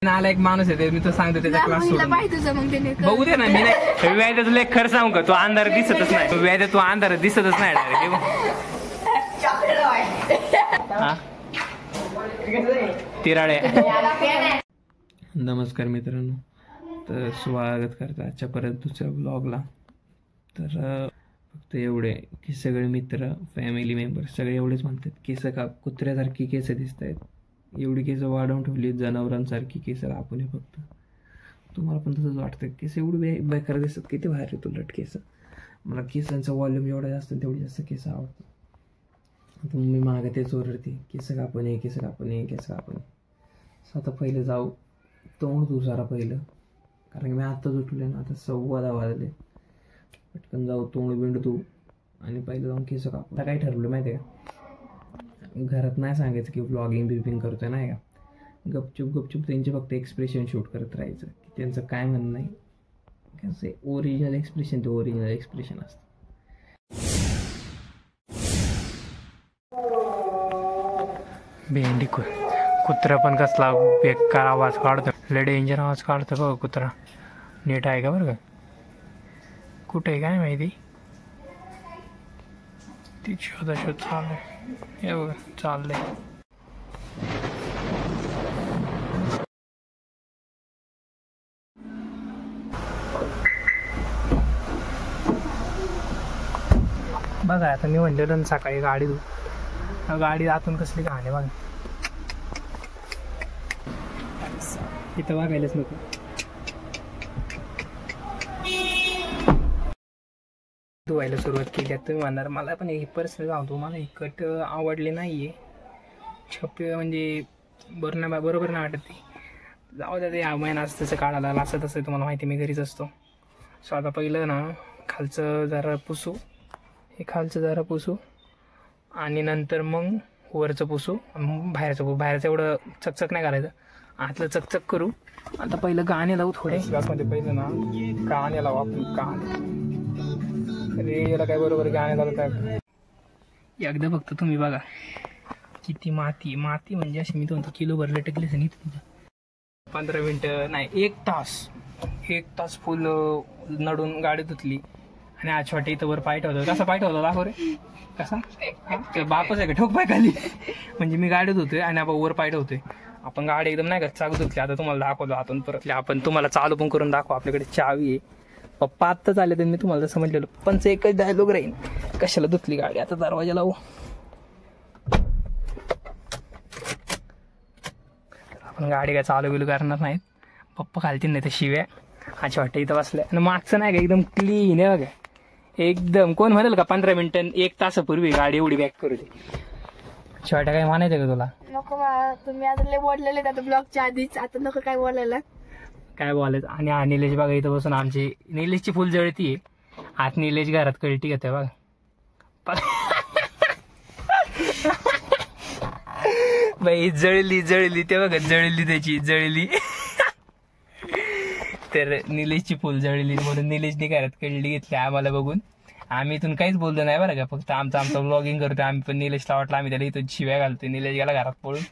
नाला एक माणूस आहे मी तो सांगतो त्याचा क्लास सोडून बघू दे ना. मी नाही व्याज तुला एक खरं सांगू का, तो अंधार दिसतच नाही. व्याज तो अंधार दिसतच नाही तिराळे. नमस्कार मित्रांनो, तर स्वागत करता आजच्या परत दुसऱ्या ब्लॉगला. तर फक्त एवढे की सगळे मित्र फॅमिली मेंबर सगळे एवढेच म्हणतात केस का कुत्र्यासारखी केस दिसत आहेत, एवढी केस वाढवून ठेवली जनावरांसारखी केस कापून. हे फक्त तुम्हाला पण तसंच वाटतं केस एवढी बेकार दिसतात, किती बाहेर येतो लट केस. मला केसांचा वॉल्यूम जेवढा जास्त तेवढी जास्त केस आवडतात. आता मी मागे तेच ओरडते केस कापून ये, केस कापून ये, केस कापून ये. आता पहिलं जाऊ तोंड तू सारा पहिलं, कारण की मी आत्ताच उठले ना, आता 10:15 वाजले. पटकन जाऊ तोंड बिंड तू आणि पहिलं जाऊन केस कापू. आता काय ठरवलं माहिती आहे का, घरात नाही सांगायचं की व्लॉगिंग बिपिंग करतोय नाही का. गपचूप त्यांचे फक्त एक्सप्रेशन शूट करत राहायचं की त्यांचं काय म्हणणं आहे. कसं ओरिजिनल एक्सप्रेशन ते ओरिजिनल एक्सप्रेशन असतं. भेंडी कुत्रा पण कसला बेकार आवाज काढतो, लय डेंजर आवाज काढतो बघ कुत्रा. नीट आहे का बरं का, कुठे आहे काय माहिती. ती शोध चालू हे बघा चाललंय. बघा आता मी म्हणलेलं ना सकाळी गाडी आतून कसली घाणे बघा. इथं बघायलाच नको. धुवायला सुरुवात केली. तुम्ही म्हणणार मला पण ही पर्सनल सांगतो, मला ही कट आवडली नाही आहे. छप्पे म्हणजे बरोबर नाही वाटत ती. जाऊ द्या, ते हा महिना असं तसं काढायला असं तसं तुम्हाला माहिती, मी घरीच असतो. सो आता पहिलं ना खालचं जरा पुसू, हे खालचं जरा पुसू आणि नंतर मग वरचं पुसू. बाहेरचं एवढं चकचक नाही करायचं, आतलं चकचक करू. आता पहिलं गाणे लावू थोडे. ग्लासमध्ये पहिलं ना गाणे लावू आपण. गाणे अरे याला काय बरोबर गाणे लावतात. एकदा फक्त तुम्ही बघा किती माती म्हणजे अशी मी म्हणतो किलोभर लटकलीच नाही. 15 मिनटं नाही 1 तास फुल नडून गाडी धुतली आणि आज छोटे इथं वर पाय ठेवतो. कसा पाय ठेवतो दाखव रे, कसा बापच आहे का ठोक पाय खाली. म्हणजे मी गाडी धुतोय आणि आपण वर पाय ठेवतोय. आपण गाडी एकदम नाही का चालू धुतली. आता तुम्हाला दाखवतो हातून परत. आपण तुम्हाला चालू पण करून दाखवू. आपल्याकडे चावी आहे. पप्पा आत्ताच आले तर मी तुम्हाला समजलेलो. पप्पांचं एकच डायलॉग राहील, कशाला धुतली गाडी. आता दरवाजा लावू. आपण गाडी काय चालू बिलू करणार नाहीत. पप्पा खालतील नाही तर शिव्या. अच्छा वाटतं इथं बसल्या आणि मागचं नाही का एकदम क्लीन आहे बघा एकदम. कोण म्हणेल का 15 मिनिटं 1 तासापूर्वी गाडी एवढी बॅक करू दे. छोट्या काय म्हणायचं का तुला. नको तुम्ही आता लय बोललेले आता ब्लॉगच्या आधीच, आता नको काय बोलायला. काय बोलायचं. आणि हा निलेश बघा इथं बसून आमची निलेशची फुल जळती आहे. आत निलेश घरात कळटी घेतोय बघा. बाई जळली ते बघा, त्याची जळली. तर निलेशची फुल जळली म्हणून निलेशने घरात कळली घेतली आम्हाला बघून. आम्ही इथून काहीच बोललो नाही बरं का, फक्त आमचं ब्लॉगिंग करतो आम्ही. पण निलेशला वाटलं आम्ही त्याला इथून शिव्या घालतोय. निलेश गेला घरात पळून.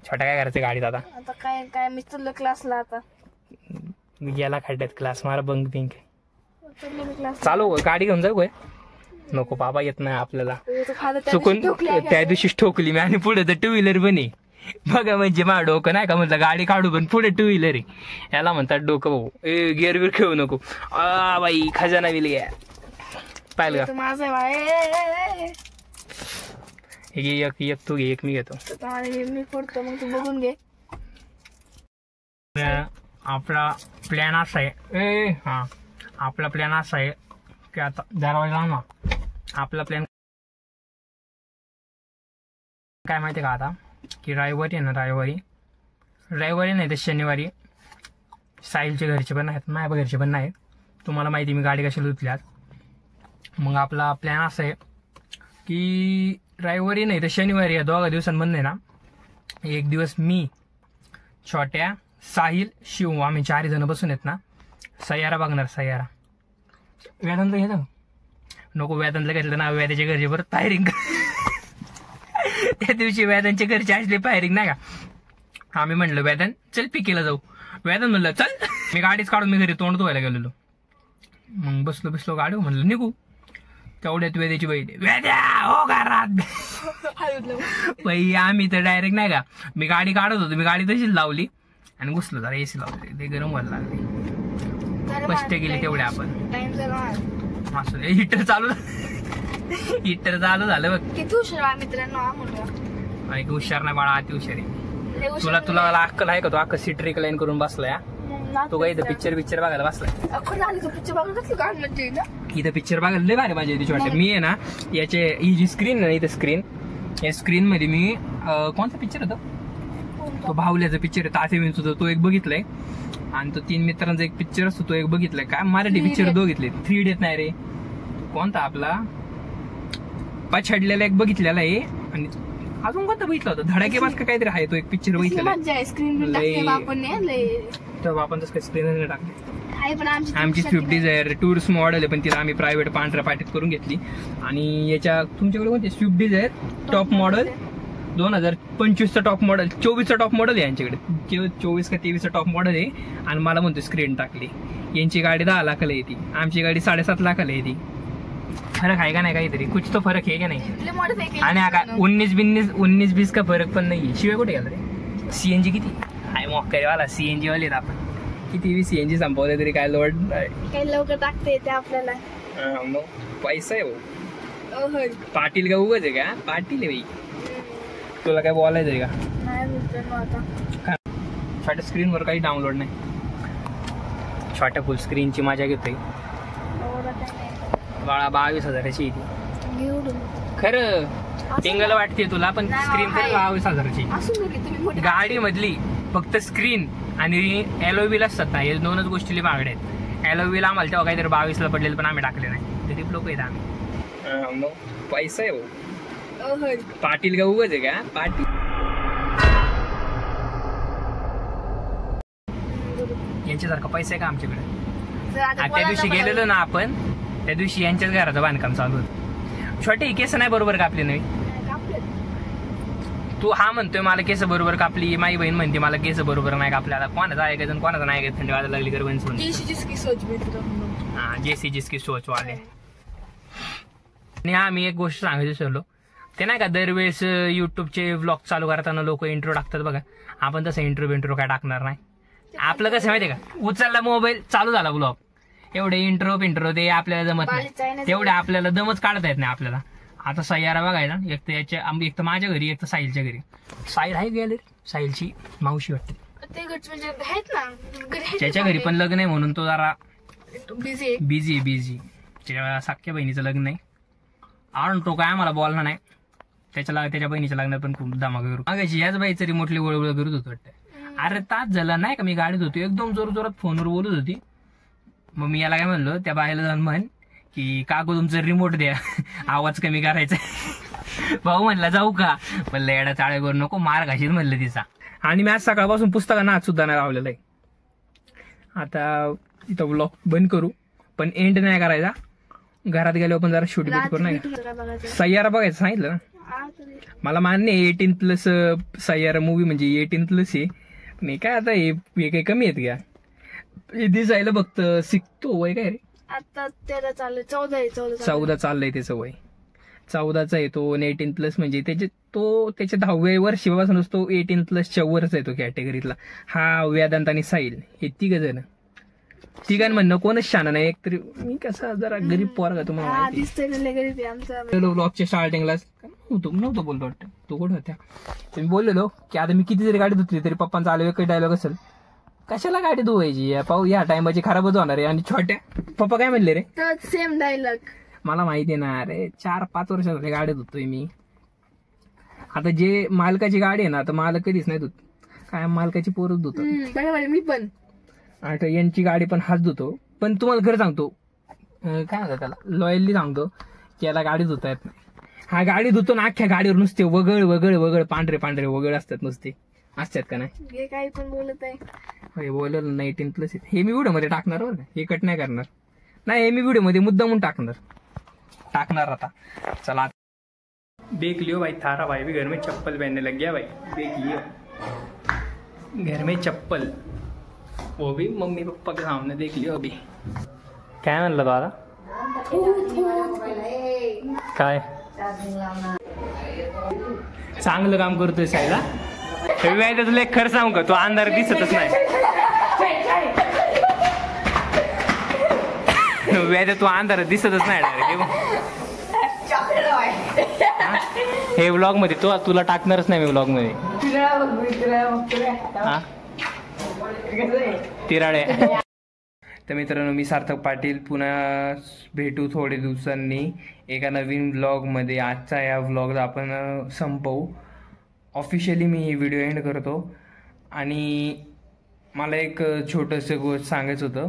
छोट्या काय करायचं गाडीत आता काय मी तुला क्लासला आता गेला खड्ड्यात क्लास मारा बंक बिंक चालू. गाडी घेऊन जाऊ काय नको बाबा, येत नाही आपल्याला. चुकून त्या दिवशीच ठोकली मी आणि पुढे तर 2 व्हीलर पण आहे बघा. म्हणजे माझं डोकं नाही का म्हटलं गाडी काढू पण पुढे 2 व्हीलर आहे. याला म्हणतात डोकं भाऊ. गिअर बिर खेळू नको. बाई खजाना बिल घ्या पाहिलं का. एक तू घे, एक मी घेतो. मी फोडतो मग तू बघून घे. आपला प्लॅन असा आहे. आपला प्लॅन असा आहे की आता दरवाजा ना आपला प्लॅन काय माहिती का, आता की रविवारी आहे ना, रविवारी नाही तर शनिवारी साहिलचे घरचे पण आहेत, माझ्या घरचे पण नाही. तुम्हाला माहिती मी गाडी कशाला धुतली आज. मग आपला प्लॅन असा आहे की रविवारी नाही तर शनिवारी या 2 दिवसांमधून ना एक दिवस मी, छोट्या, साहिल, शिव आम्ही 4 जण बसून आहेत ना सय्यारा बघणार. सय्यारा वेदांतला घेतो नको. वेदांतला घेतलं ना वेदाच्या घरचे परत फायरिंग. त्या दिवशी वेदांच्या घरचे असले फायरिंग नाही का. आम्ही म्हणलं वेदन चल पिकेला जाऊ. वेदन म्हणलं चल. मी गाडीच काढून मी घरी तोंड धुवायला गेलेलो. मग बसलो गाडी म्हणलं निघू. तेवढ्यात वेद्याची बहीण वेद्या हो घरात. बाई आम्ही तर डायरेक्ट नाही का, मी गाडी काढत होतो, मी गाडी तशीच लावली आणि घुसलो. जरा एसी लावली, ते गरम व्हायला लागले. कष्ट गेले तेवढे आपण. असं हिटर चालू झालं बघ. किती हुशार मित्रांनो. ऐक हुशार नाही बाळा, अति हुशार आहे. तुला अक्कल आहे का? तो अक्कल सीट रिक्लाइन करून बसलाय. तो काही पिक्चर बघायला बसलाय. इथं पिक्चर बघायला लय भारी माझ्या तिची वाटतं. मी आहे ना याचे ही जी स्क्रीन आहे ना, इथं स्क्रीन, या स्क्रीन मध्ये मी कोणता पिक्चर होता तो बाहुल्याचा पिक्चर आहे ताते विंचूचा, तो एक बघितलाय. आणि तो 3 मित्रांचा एक पिक्चर असतो तो एक बघितलाय. काय मराठी पिक्चर 2 घेतले. 3 इडियट नाही रे, कोणता आपला पछाडलेला एक बघितलेला आहे. आणि अजून कोणता बघितला होता धडाकेबाज का काहीतरी आहे, तो एक पिक्चर बघितलेला. तर आपण तसं स्क्रीन टाकले. आमची स्विफ्ट डिझायर टूर्स मॉडेल आहे, पण तिला आम्ही प्रायव्हेट पांढऱ्या पाटीत करून घेतली. आणि याच्या तुमच्याकडे कोणते स्विफ्ट डिझायर टॉप मॉडेल 2025चा टॉप मॉडेल, 24चा टॉप मॉडेल आहे यांच्याकडे. 24 का 23चा टॉप मॉडेल आहे. आणि मला म्हणतो स्क्रीन टाकली. यांची गाडी 10 लाखाला येते, आमची गाडी 7.5 लाखाला येते. फरक आहे का नाही काहीतरी, कुछ तो फरक आहे का नाही. आणि हा काय 19-20 का फरक पण नाही. शिवाय कुठे गेला रे. सीएनजी किती आहे मोक्करीवाला, सीएनजी वाले आपण किती सीएनजी संपवले तरी काय लोड काही लवकर टाकते येते आपल्याला. मग पैसा आहे भाऊ. पाटील का उगाच आहे का? पाटील आहे बाई. तुला काय बोलायचं आहे का? छोट्या स्क्रीनवर काही डाउनलोड नाही. छोट्या फुल स्क्रीनची मजा घेतोय बाळा. 22,000ची खरं टिंगल वाटते तुला, पण स्क्रीन तर 22,000ची. गाडी मधली फक्त स्क्रीन आणि एलओव्हील असतात ना, हे 2च गोष्टी महागड्या आहेत. एलओव्हील आम्हाला तेव्हा काहीतरी 22ला पडलेलं, पण आम्ही टाकले नाही. गरीब लोक आहेत आम्ही. मग पैसा आहे भाऊ. पाटील का उगाच आहे का? पाटील यांच्यासारखा पैसा आहे का आमच्याकडे? त्या दिवशी गेलेलो ना आपण, त्या दिवशी यांच्याच घराचं बांधकाम चालू होतं. छोटे केस नाही बरोबर कापले नाही. तू हा म्हणतोय मला केस बरोबर कापली, माझी बहीण म्हणते मला केस बरोबर नाही कापल्या. कोणाचा ऐकायचं कोणाचा नाही ऐकायचं. थंडी वाजायला लागली कर जेसी जिसकी सोच वाले. आणि आम्ही एक गोष्ट सांगायची विसरलो, ते नाही का दरवेळेस युट्यूबचे व्लॉग चालू करताना लोक इंट्रो टाकतात बघा. आपण तसं इंट्रो काय टाकणार नाही. आपलं कसं माहितीये का, उचलला मोबाईल चालू झाला व्लॉग. एवढे इंट्रो ते आपल्याला जमत नाही. तेवढे आपल्याला दमच काढता येत नाही आपल्याला. आता सय्यारा बघायला एक तर माझ्या घरी, एक तर साहिलच्या घरी. साहिल आहे गेले, साहिलची मावशी वाटते त्याच्या घरी पण लग्न आहे म्हणून तो जरा बिझी. सख्या बहिणीचं लग्न आहे. आण तो काय आम्हाला बोलला नाही. त्याच्या बहिणीच्या लग्नात पण खूप धमाका करू. मागायची याच बाईचं रिमोटली वळवळ करत होतो वाटतं. अरे तास झाला नाही का मी गाडीत होतो, एकदम जोरात फोनवर बोलत होती. मग मी याला काय म्हणलो, त्या बाईला जाऊन म्हण की काकू तुमचं रिमोट द्या, आवाज कमी करायचा. भाऊ म्हणला जाऊ का? म्हणलं एडा चाळे करू नको, मार घाशील म्हणलं तिचा. आणि मी आज सकाळपासून पुस्तकांना हात सुद्धा नाही लावलेला आहे. आता इथं व्लॉग बंद करू, पण एंड नाही करायचा. घरात गेल्यावर पण जरा शूट करू नाही. सय्यारा बघायचं सांगितलं ना मला. मान्य 18+ सय्यारा मूवी म्हणजे 18+ आहे. नाही काय आता हे काही कमी आहेत का? दिसायला बघत शिकतो वय काय रे. आता त्याला चाललंय 14 चाललंय त्याचं वय. 14चा आहे तो. 18+ म्हणजे त्याच्या 10व्या वर्षीपासूनच तो 18+च्या वरच आहे तो कॅटेगरीतला. हा वेदांत आणि साहिल हे 3 जण. तिघांमधनं कोणच शान नाही. एकतरी मी कसा जरा गरीब पोरगा तुम्हाला ब्लॉगच्या स्टार्टिंगला नव्हतं बोललो वाटतं. तो कुठं होत्या तुम्ही बोललेलो की आता मी किती जरी गाडी धुतली तरी पप्पांचा आलो एकच डायलॉग असेल, कशाला गाडी धुवायची पाहू या टायमाची खराबच होणार आहे. आणि छोट्या पप्पा काय म्हणले रे? सेम डायलॉग मला माहिती ना रे. 4-5 वर्ष झाले गाडी धुतोय मी. आता जे मालकाची गाडी आहे ना, तर मालक कधीच नाही धुत, काय मालकाची पोरच धुतो. मी पण आता यांची गाडी पण हाच धुतो. पण तुम्हाला खरं सांगतो, काय म्हणतात त्याला, लॉयली सांगतो की याला गाडी धुता येत नाही. हा गाडी धुतो ना, अख्ख्या गाडीवर नुसते वगळ पांढरे वगळ असतात नुसते. असतात का नाही? काही पण बोलत आहे बोलल ना 18+ हे मी व्हिडिओ मध्ये टाकणार बरं. हे कट नाही करणार नाही. हे मी व्हिडिओ मध्ये मुद्दामून टाकणार आता. चला देख लियो भाई, थारा भाई भी घर में चप्पल पहनने लग गया भाई. देख लियो घर में चप्पल, वो भी मम्मी पप्पा के सामने देख लियो अभी. काय म्हणलं दादा? काय चांगलं काम करतोय सायला. वेळ तुला एक खरं सांगू का, तू अंधार दिसतच नाही. वेळ तू अंधार दिसतच नाही डायरेक्ट. हे व्लॉग मध्ये तुला टाकणारच नाही मी व्लॉग मध्ये. तिराळे. तर मित्रांनो, मी सार्थक पाटील पुन्हा भेटू थोडे दिवसांनी एका नवीन व्लॉगमध्ये. आजचा या व्लॉग आपण संपवू. ऑफिशियली मी ही व्हिडिओ एंड करतो. आणि मला एक छोटंसं गोष्ट सांगायचं होतं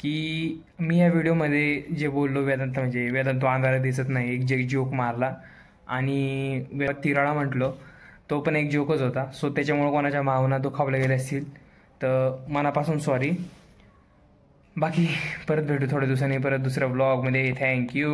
की मी या व्हिडिओमध्ये जे बोललो वेदांत, म्हणजे वेदांत तो अंधारा दिसत नाही, एक जे जोक मारला आणि तिराळा म्हटलो, तो पण एक जोकच होता. सो त्याच्यामुळे कोणाच्या भावना दुखावल्या गेल्या असतील तर मनापासून सॉरी. बाकी परत भेटू थोड्या दिवसांनी परत दुसऱ्या व्लॉगमध्ये. थँक्यू.